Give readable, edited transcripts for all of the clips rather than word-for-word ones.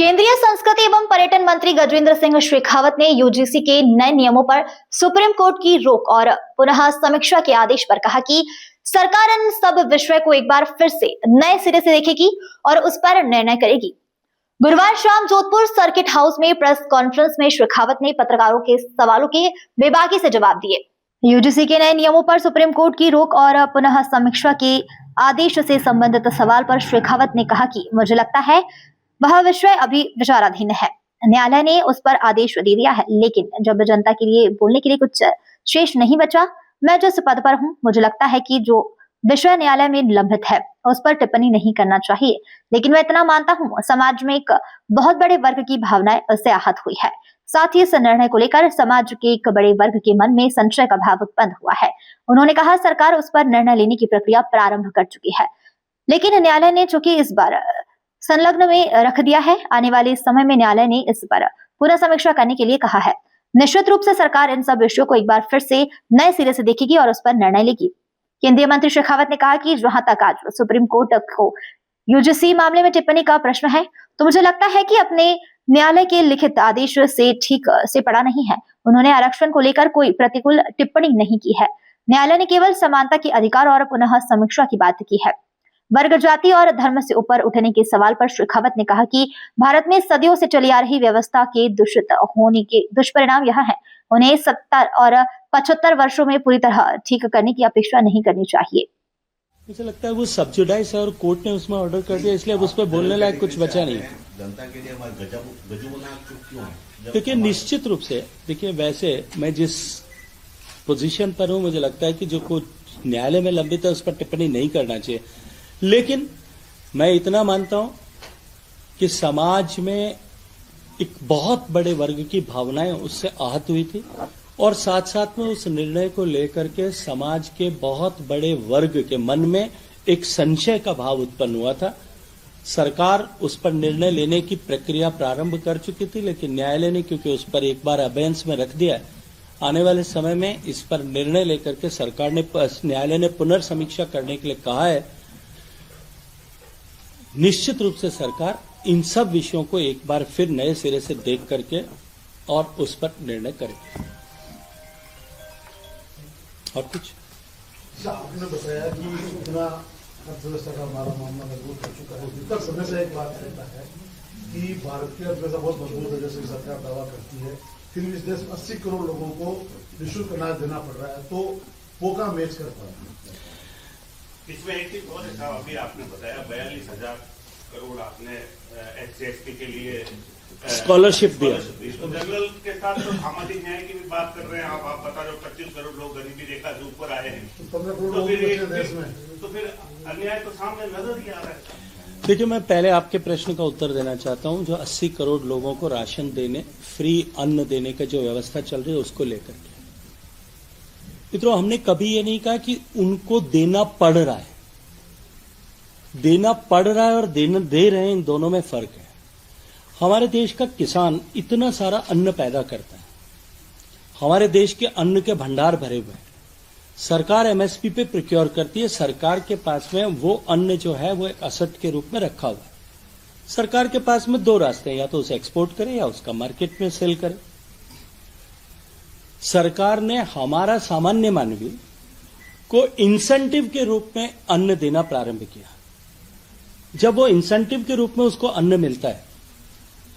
केंद्रीय संस्कृति एवं पर्यटन मंत्री गजेंद्र सिंह शेखावत ने यूजीसी के नए नियमों पर सुप्रीम कोर्ट की रोक और पुनः समीक्षा के आदेश पर कहा कि सरकार इन सब विषय को एक बार फिर से नए सिरे से देखेगी और उस पर निर्णय करेगी। गुरुवार शाम जोधपुर सर्किट हाउस में प्रेस कॉन्फ्रेंस में शेखावत ने पत्रकारों के सवालों के बेबाकी से जवाब दिए। यूजीसी के नए नियमों पर सुप्रीम कोर्ट की रोक और पुनः समीक्षा के आदेश से संबंधित सवाल पर शेखावत ने कहा कि मुझे लगता है वह विषय अभी विचाराधीन है। न्यायालय ने उस पर आदेश दे दिया है, लेकिन जब जनता के लिए बोलने के लिए कुछ शेष नहीं बचा, मैं जिस पद पर हूं, मुझे लगता है कि जो विषय न्यायालय में लंबित है उस पर टिप्पणी नहीं करना चाहिए। लेकिन मैं इतना मानता हूं, समाज में एक बहुत बड़े वर्ग की भावनाएं उससे आहत हुई है। साथ ही इस निर्णय को लेकर समाज के एक बड़े वर्ग के मन में संशय का भाव उत्पन्न हुआ है। उन्होंने कहा, सरकार उस पर निर्णय लेने की प्रक्रिया प्रारंभ कर चुकी है, लेकिन न्यायालय ने चूंकि इस बार संलग्न में रख दिया है, आने वाले समय में न्यायालय ने इस पर पुनः समीक्षा करने के लिए कहा है। निश्चित रूप से सरकार इन सब विषयों को एक बार फिर से नए सिरे से देखेगी और उस पर निर्णय लेगी। केंद्रीय मंत्री शेखावत ने कहा कि जहां तक आज सुप्रीम कोर्ट को यूजीसी मामले में टिप्पणी का प्रश्न है, तो मुझे लगता है कि अपने न्यायालय के लिखित आदेश से ठीक से पढ़ा नहीं है। उन्होंने आरक्षण को लेकर कोई प्रतिकूल टिप्पणी नहीं की है। न्यायालय ने केवल समानता के अधिकार और पुनः समीक्षा की बात की है। वर्ग, जाति और धर्म से ऊपर उठने के सवाल पर शेखावत ने कहा कि भारत में सदियों से चली आ रही व्यवस्था के दूषित होने के दुष्परिणाम यह है। उन्हें 70 और 75 वर्षों में पूरी तरह ठीक करने की अपेक्षा नहीं करनी चाहिए। मुझे लगता है वो सब्सिडाइज है और कोर्ट ने उसमें ऑर्डर कर दिया, इसलिए अब उस पर बोलने लायक कुछ बचा नहीं। जनता के लिए क्यों है? देखिए, निश्चित रूप से देखिए, वैसे मैं जिस पोजीशन पर हूं, मुझे लगता है कि जो कुछ न्यायालय में लंबित है उस पर टिप्पणी नहीं करना चाहिए। लेकिन मैं इतना मानता हूं कि समाज में एक बहुत बड़े वर्ग की भावनाएं उससे आहत हुई थी और साथ साथ में उस निर्णय को लेकर के समाज के बहुत बड़े वर्ग के मन में एक संशय का भाव उत्पन्न हुआ था। सरकार उस पर निर्णय लेने की प्रक्रिया प्रारंभ कर चुकी थी, लेकिन न्यायालय ने क्योंकि उस पर एक बार अबेंस में रख दिया, आने वाले समय में इस पर निर्णय लेकर के सरकार ने न्यायालय ने पुनर्समीक्षा करने के लिए कहा है। निश्चित रूप से सरकार इन सब विषयों को एक बार फिर नए सिरे से देख करके और उस पर निर्णय करेगी। और कुछ आपने बताया कि इतना अर्थव्यवस्था का हमारा मामला मजबूत हो चुका है। तक समय से एक बात कहता है कि भारत की अर्थव्यवस्था बहुत मजबूत है, जैसे सरकार दावा करती है, फिर इस देश में 80 करोड़ लोगों को निःशुल्क अनाज देना पड़ रहा है, तो वो का मैच कर पाए। इसमें एक चीज और है, अभी आपने बताया 42,000 करोड़ आपने एससी/एसटी के लिए स्कॉलरशिप दिया। तो जनरल के साथ तो सामाजिक न्याय की भी बात कर रहे हैं आप बता रहे हो 25 करोड़ लोग गरीबी रेखा से ऊपर आए हैं, 15 करोड़ देश में, तो फिर अन्याय तो सामने नजर ही आ रहा है। देखिए, मैं पहले आपके प्रश्न का उत्तर देना चाहता हूं। जो 80 करोड़ लोगों को राशन देने, फ्री अन्न देने का जो व्यवस्था चल रही है उसको लेकर के मित्रों, हमने कभी ये नहीं कहा कि उनको देना पड़ रहा है। देना पड़ रहा है और दे रहे हैं, इन दोनों में फर्क है। हमारे देश का किसान इतना सारा अन्न पैदा करता है, हमारे देश के अन्न के भंडार भरे हुए हैं। सरकार एमएसपी पे प्रोक्योर करती है। सरकार के पास में वो अन्न जो है वो एक असट के रूप में रखा हुआ है। सरकार के पास में दो रास्ते हैं, या तो उसे एक्सपोर्ट करे या उसका मार्केट में सेल करे। सरकार ने हमारा सामान्य मानवी को इंसेंटिव के रूप में अन्न देना प्रारंभ किया। जब वो इंसेंटिव के रूप में उसको अन्न मिलता है,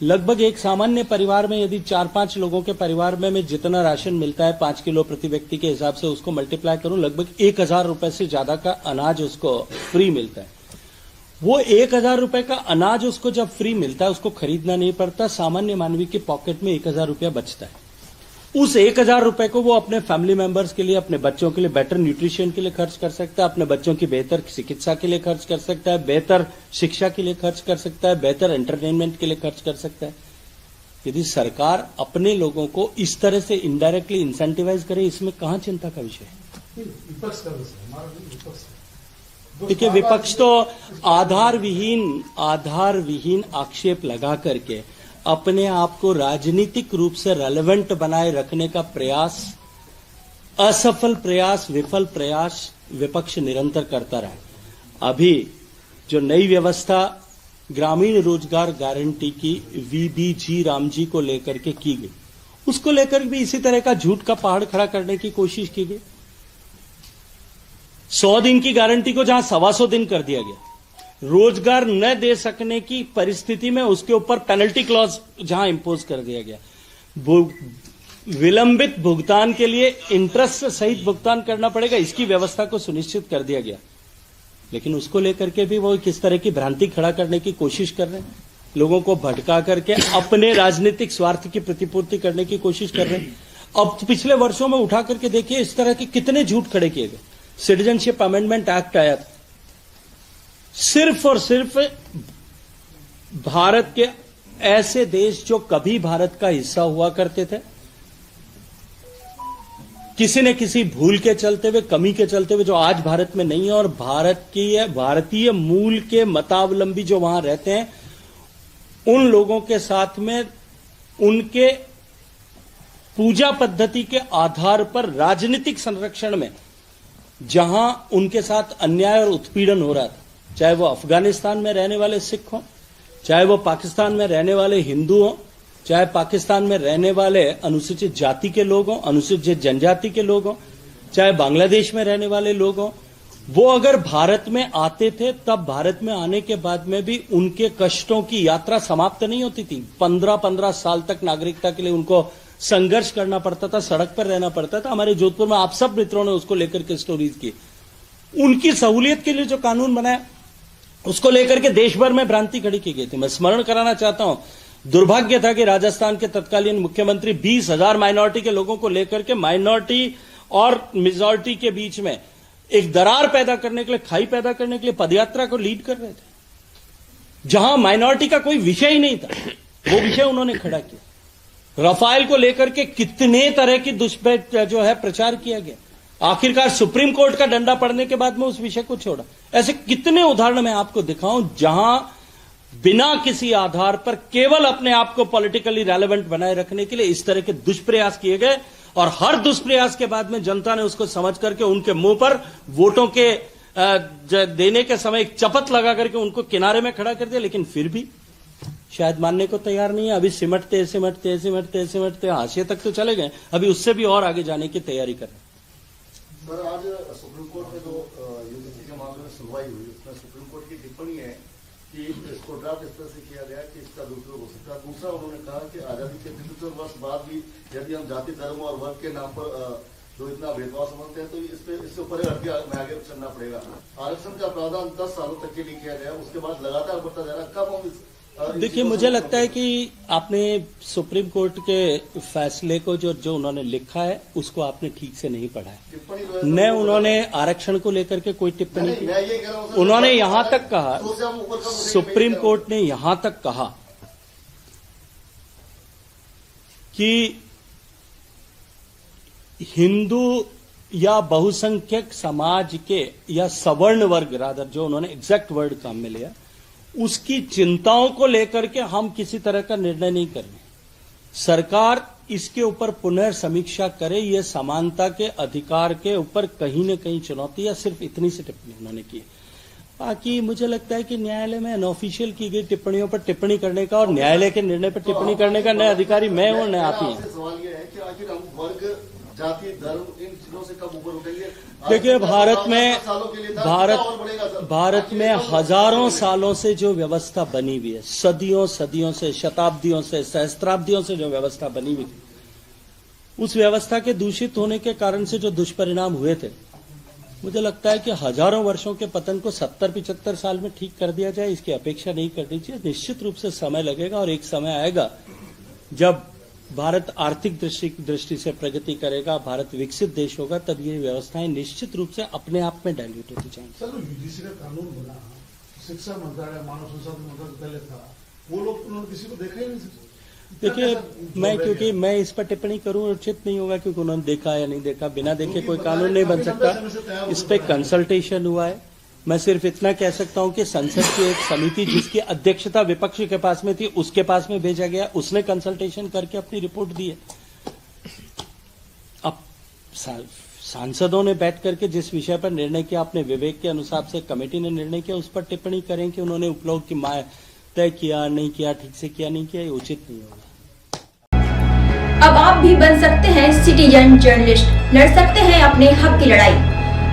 लगभग एक सामान्य परिवार में यदि 4-5 लोगों के परिवार में जितना राशन मिलता है 5 किलो प्रति व्यक्ति के हिसाब से उसको मल्टीप्लाई करूं, लगभग 1,000 रुपए से ज्यादा का अनाज उसको फ्री मिलता है। वो 1,000 रुपए का अनाज उसको जब फ्री मिलता है, उसको खरीदना नहीं पड़ता। सामान्य मानवी के पॉकेट में 1,000 रुपया बचता है। उस 1,000 रुपए को वो अपने फैमिली मेंबर्स के लिए, अपने बच्चों के लिए बेटर न्यूट्रिशन के लिए खर्च कर सकता है, अपने बच्चों की बेहतर चिकित्सा के लिए खर्च कर सकता है, बेहतर शिक्षा के लिए खर्च कर सकता है, बेहतर एंटरटेनमेंट के लिए खर्च कर सकता है। यदि सरकार अपने लोगों को इस तरह से इनडायरेक्टली इंसेंटिवाइज करे, इसमें कहां चिंता का विषय है? देखिए, विपक्ष तो आधार विहीन आक्षेप लगा करके अपने आप को राजनीतिक रूप से रेलेवेंट बनाए रखने का प्रयास, असफल प्रयास, विफल प्रयास विपक्ष निरंतर करता रहा। अभी जो नई व्यवस्था ग्रामीण रोजगार गारंटी की वीबीजी रामजी को लेकर के की गई, उसको लेकर भी इसी तरह का झूठ का पहाड़ खड़ा करने की कोशिश की गई। 100 दिन की गारंटी को जहां 125 दिन कर दिया गया, रोजगार न दे सकने की परिस्थिति में उसके ऊपर पेनल्टी क्लॉज जहां इंपोज कर दिया गया, विलंबित भुगतान के लिए इंटरेस्ट सहित भुगतान करना पड़ेगा, इसकी व्यवस्था को सुनिश्चित कर दिया गया। लेकिन उसको लेकर के भी वो किस तरह की भ्रांति खड़ा करने की कोशिश कर रहे हैं, लोगों को भटका करके अपने राजनीतिक स्वार्थ की प्रतिपूर्ति करने की कोशिश कर रहे हैं। अब पिछले वर्षों में उठा करके देखिए इस तरह के कितने झूठ खड़े किए गए। सिटीजनशिप अमेंडमेंट एक्ट आया था, सिर्फ और सिर्फ भारत के ऐसे देश जो कभी भारत का हिस्सा हुआ करते थे, किसी न किसी भूल के चलते हुए, कमी के चलते हुए, जो आज भारत में नहीं है, और भारतीय मूल के मतावलंबी जो वहां रहते हैं, उन लोगों के साथ में उनके पूजा पद्धति के आधार पर राजनीतिक संरक्षण में जहां उनके साथ अन्याय और उत्पीड़न हो रहा था, चाहे वो अफगानिस्तान में रहने वाले सिख हों, चाहे वो पाकिस्तान में रहने वाले हिंदू हों, चाहे पाकिस्तान में रहने वाले अनुसूचित जाति के लोग हों, अनुसूचित जनजाति के लोग हों, चाहे बांग्लादेश में रहने वाले लोग हों, वो अगर भारत में आते थे तब भारत में आने के बाद में भी उनके कष्टों की यात्रा समाप्त नहीं होती थी। 15-15 साल तक नागरिकता के लिए उनको संघर्ष करना पड़ता था, सड़क पर रहना पड़ता था। हमारे जोधपुर में आप सब मित्रों ने उसको लेकर के स्टोरीज की। उनकी सहूलियत के लिए जो कानून बनाया उसको लेकर के देश भर में भ्रांति खड़ी की गई थी। मैं स्मरण कराना चाहता हूं, दुर्भाग्य था कि राजस्थान के तत्कालीन मुख्यमंत्री 20,000 माइनॉरिटी के लोगों को लेकर के माइनॉरिटी और मेजॉरिटी के बीच में एक दरार पैदा करने के लिए, खाई पैदा करने के लिए पदयात्रा को लीड कर रहे थे, जहां माइनॉरिटी का कोई विषय ही नहीं था, वो विषय उन्होंने खड़ा किया। रफाल को लेकर के कितने तरह की जो है प्रचार किया गया, आखिरकार सुप्रीम कोर्ट का डंडा पड़ने के बाद में उस विषय को छोड़ा। ऐसे कितने उदाहरण मैं आपको दिखाऊं जहां बिना किसी आधार पर केवल अपने आप को पॉलिटिकली रेलेवेंट बनाए रखने के लिए इस तरह के दुष्प्रयास किए गए, और हर दुष्प्रयास के बाद में जनता ने उसको समझ करके उनके मुंह पर वोटों के देने के समय एक चपत लगा करके उनको किनारे में खड़ा कर दिया। लेकिन फिर भी शायद मानने को तैयार नहीं है। अभी सिमटते हाशिए तक तो चले गए, अभी उससे भी और आगे जाने की तैयारी कर रहे हैं। सर, आज सुप्रीम कोर्ट में जो यूजीसी के मामले में सुनवाई हुई, उसमें सुप्रीम कोर्ट की टिप्पणी है कि इसको ड्राफ्ट इस तरह से किया गया कि इसका दुरुपयोग हो सकता है। दूसरा, उन्होंने कहा कि आजादी के 75 वर्ष बाद भी यदि हम जाति, धर्म और वर्ग के नाम पर जो इतना भेदभाव समझते हैं, तो इससे ऊपर आगे चलना पड़ेगा। आरक्षण का प्रावधान 10 सालों तक के लिए किया गया, उसके बाद लगातार बढ़ता जा रहा। कब हम देखिए, मुझे लगता है कि आपने सुप्रीम कोर्ट के फैसले को जो उन्होंने लिखा है उसको आपने ठीक से नहीं पढ़ा है। न उन्होंने आरक्षण को लेकर के कोई टिप्पणी की। उन्होंने यहां तक कहा, सुप्रीम कोर्ट ने यहां तक कहा कि हिंदू या बहुसंख्यक समाज के या सवर्ण वर्ग, रादर जो उन्होंने एग्जैक्ट वर्ड काम में लिया, उसकी चिंताओं को लेकर के हम किसी तरह का निर्णय नहीं कर रहे। सरकार इसके ऊपर पुनर्समीक्षा करे, ये समानता के अधिकार के ऊपर कहीं न कहीं चुनौती है। सिर्फ इतनी सी टिप्पणी उन्होंने की। बाकी मुझे लगता है कि न्यायालय में अनऑफिशियल की गई टिप्पणियों पर टिप्पणी करने का और न्यायालय के निर्णय पर टिप्पणी करने का नया अधिकारी मैं हूं, न आप ही हैं। सवाल यह है कि आखिर हम वर्ग, जाति, धर्म, इन चीजों से कब ऊपर उठेंगे? देखिए, भारत में हजारों सालों से जो व्यवस्था बनी हुई है, सदियों से, शताब्दियों से, सहस्त्राब्दियों से जो व्यवस्था बनी हुई थी, उस व्यवस्था के दूषित होने के कारण से जो दुष्परिणाम हुए थे, मुझे लगता है कि हजारों वर्षों के पतन को 70-75 साल में ठीक कर दिया जाए, इसकी अपेक्षा नहीं करनी चाहिए। निश्चित रूप से समय लगेगा और एक समय आएगा जब भारत आर्थिक दृष्टि से प्रगति करेगा, भारत विकसित देश होगा, तब ये व्यवस्थाएं निश्चित रूप से अपने आप में डाइल्यूट होती जाएंगी। सर, यूजीसी का कानून बना, शिक्षा मंत्रालय, मानव संसाधन मंत्रालय पहले था, वो लोग उन्होंने किसी को देखा ही नहीं। देखिए, क्योंकि मैं इस पर टिप्पणी करूं उचित नहीं होगा, क्योंकि उन्होंने देखा या नहीं देखा, बिना देखे कोई कानून नहीं बन सकता। इस पे कंसल्टेशन हुआ है। मैं सिर्फ इतना कह सकता हूं कि संसद की एक समिति जिसकी अध्यक्षता विपक्ष के पास में थी, उसके पास में भेजा गया, उसने कंसल्टेशन करके अपनी रिपोर्ट दी है। अब सांसदों ने बैठ करके जिस विषय पर निर्णय किया, अपने विवेक के अनुसार से कमेटी ने निर्णय किया, उस पर टिप्पणी करें कि उन्होंने उपलोक की तय किया नहीं किया, ठीक से किया नहीं किया, ये उचित नहीं होगा। अब आप भी बन सकते हैं सिटीजन जर्नलिस्ट, लड़ सकते हैं अपने हक की लड़ाई।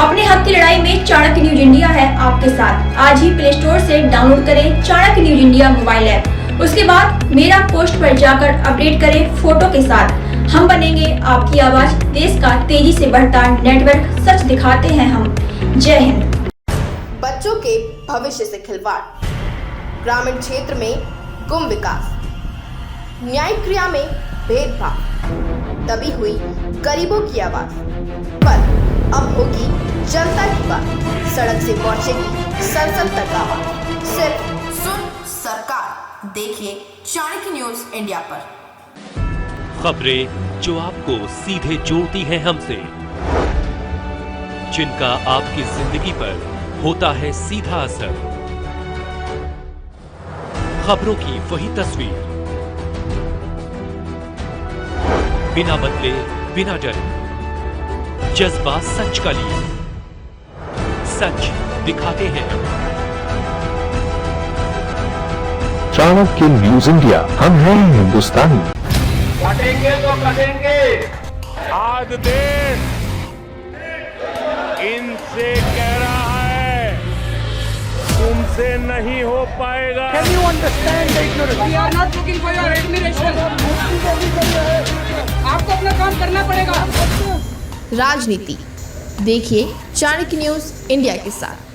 अपने हक की लड़ाई में चाणक्य न्यूज इंडिया है आपके साथ। आज ही प्ले स्टोर से डाउनलोड करें Chanakya news India mobile app. उसके बाद मेरा पोस्ट पर जाकर अपडेट करें फोटो के साथ। हम बनेंगे आपकी आवाज, देश का तेजी से बढ़ता नेटवर्क, सच दिखाते हैं हम। जय हिंद। बच्चों के भविष्य से खिलवाड़, ग्रामीण क्षेत्र में गुम विकास, न्यायिक क्रिया में भेदभाव, दबी हुई गरीबों की आवाज, पर अब होगी जनता की बात। सड़क से पहुंचेगी संसद तक आवाज। सिर्फ सुन सरकार, देखिए चाणक्य न्यूज इंडिया पर। खबरें जो आपको सीधे जोड़ती हैं हमसे, जिनका आपकी जिंदगी पर होता है सीधा असर। खबरों की वही तस्वीर, बिना बदले बिना डरे, जज्बा सच का लिए, सच दिखाते हैं। चाणक्य न्यूज इंडिया, हम हैं हिंदुस्तानी। कटेंगे तो कटेंगे। आज देश इनसे कह रहा है तुमसे नहीं हो पाएगा। Can you understand the ignorance? We are not looking for your admiration. आपको अपना काम करना पड़ेगा। राजनीति देखिए चाणक्य न्यूज इंडिया के साथ।